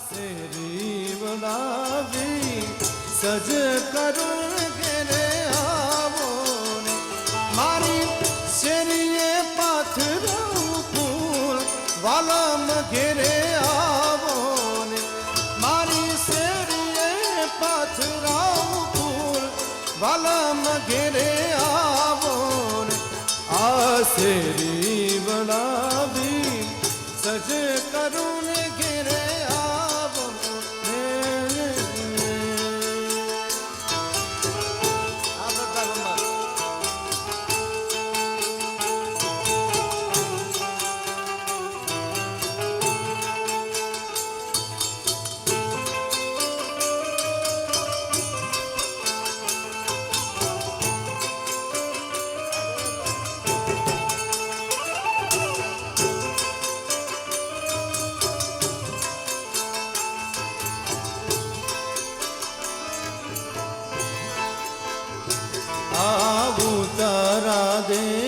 શેરી બનાવી સજ કરું ઘેરે આવો ને મારી શેરીએ પાથરું ફૂલ વાલમ ઘેરે આવો ને મારી શેરીએ પાથરાવું ફૂલ વાલમ ઘેરે આવો ને આ શેરી બનાવી સજ કરું ને ઘેરે આવો ને આ બધા ગમત આવું તારા દે